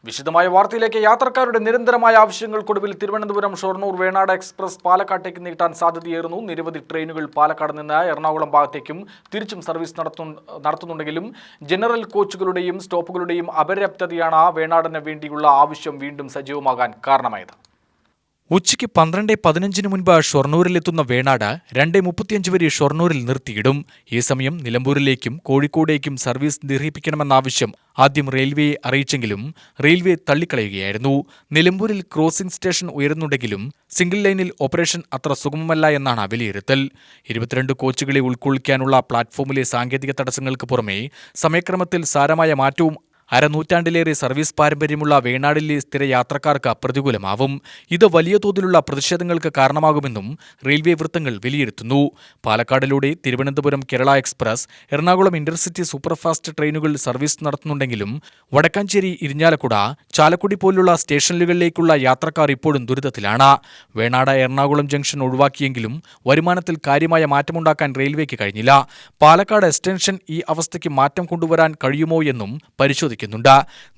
വിശദമായ വാർത്തയിലേക്ക്. യാത്രക്കാരുടെ നിരന്തരമായ ആവശ്യങ്ങൾക്കൊടുവിൽ തിരുവനന്തപുരം ഷൊർണൂർ വേണാട് എക്സ്പ്രസ് പാലക്കാട്ടേക്ക് നീട്ടാൻ സാധ്യതയേറുന്നു. നിരവധി ട്രെയിനുകൾ പാലക്കാട് നിന്ന് എറണാകുളം ഭാഗത്തേക്കും തിരിച്ചും സർവീസ് നടത്തുന്നുണ്ടെങ്കിലും ജനറൽ കോച്ചുകളുടെയും സ്റ്റോപ്പുകളുടെയും അപര്യാപ്തതയാണ് വേണാടിന് വേണ്ടിയുള്ള ആവശ്യം വീണ്ടും സജീവമാകാൻ കാരണമായത്. ഉച്ചയ്ക്ക് 12:15 മുൻപ് ഷൊർണൂരിലെത്തുന്ന വേണാട് 2:35 വരെ ഷൊർണൂരിൽ നിർത്തിയിടും. ഈ സമയം നിലമ്പൂരിലേക്കും കോഴിക്കോടേക്കും സർവീസ് ദീർഘിപ്പിക്കണമെന്ന ആവശ്യം ആദ്യം റെയിൽവേയെ അറിയിച്ചെങ്കിലും റെയിൽവേ തള്ളിക്കളയുകയായിരുന്നു. നിലമ്പൂരിൽ ക്രോസിംഗ് സ്റ്റേഷൻ ഉയരുന്നുണ്ടെങ്കിലും സിംഗിൾ ലൈനിൽ ഓപ്പറേഷൻ അത്ര സുഗമമല്ല എന്നാണ് വിലയിരുത്തൽ. 22 കോച്ചുകളെ ഉൾക്കൊള്ളിക്കാനുള്ള പ്ലാറ്റ്ഫോമിലെ സാങ്കേതിക തടസ്സങ്ങൾക്ക് പുറമെ സമയക്രമത്തിൽ സാരമായ മാറ്റവും അരനൂറ്റാണ്ടിലേറെ സർവീസ് പാരമ്പര്യമുള്ള വേണാടിലെ സ്ഥിര യാത്രക്കാർക്ക് പ്രതികൂലമാവും. ഇത് വലിയ തോതിലുള്ള പ്രതിഷേധങ്ങൾക്ക് കാരണമാകുമെന്നും റെയിൽവേ വൃത്തങ്ങൾ വിലയിരുത്തുന്നു. പാലക്കാടിലൂടെ Thiruvananthapuram Kerala express, Ernakulam intercity superfast ട്രെയിനുകൾ സർവീസ് നടത്തുന്നുണ്ടെങ്കിലും വടക്കാഞ്ചേരി, ഇരിഞ്ഞാലക്കുട, ചാലക്കുടി പോലുള്ള സ്റ്റേഷനുകളിലേക്കുള്ള യാത്രക്കാർ ഇപ്പോഴും ദുരിതത്തിലാണ്. വേണാട് എറണാകുളം ജംഗ്ഷൻ ഒഴിവാക്കിയെങ്കിലും വരുമാനത്തിൽ കാര്യമായ മാറ്റമുണ്ടാക്കാൻ റെയിൽവേക്ക് കഴിഞ്ഞില്ല. പാലക്കാട് എക്സ്റ്റൻഷൻ ഈ അവസ്ഥയ്ക്ക് മാറ്റം കൊണ്ടുവരാൻ കഴിയുമോ എന്നും പരിശോധിക്കുന്നുണ്ട്.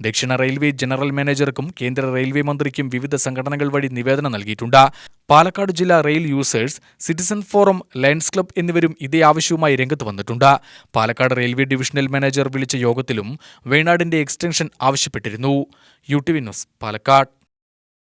ദക്ഷിണ റെയിൽവേ ജനറൽ മാനേജർക്കും കേന്ദ്ര റെയിൽവേ മന്ത്രിക്കും വിവിധ സംഘടനകൾ വഴി നിവേദനം നൽകിയിട്ടുണ്ട്. പാലക്കാട് ജില്ലാ rail users, citizen forum, lions club എന്നിവരും ഇതേ ആവശ്യവുമായി രംഗത്ത് വന്നിട്ടുണ്ട്. പാലക്കാട് റെയിൽവേ ഡിവിഷണൽ മാനേജർ വിളിച്ച യോഗത്തിലും വേണാടിന്റെ എക്സ്റ്റൻഷൻ ആവശ്യപ്പെട്ടിരുന്നു. UTV news, Palakkad.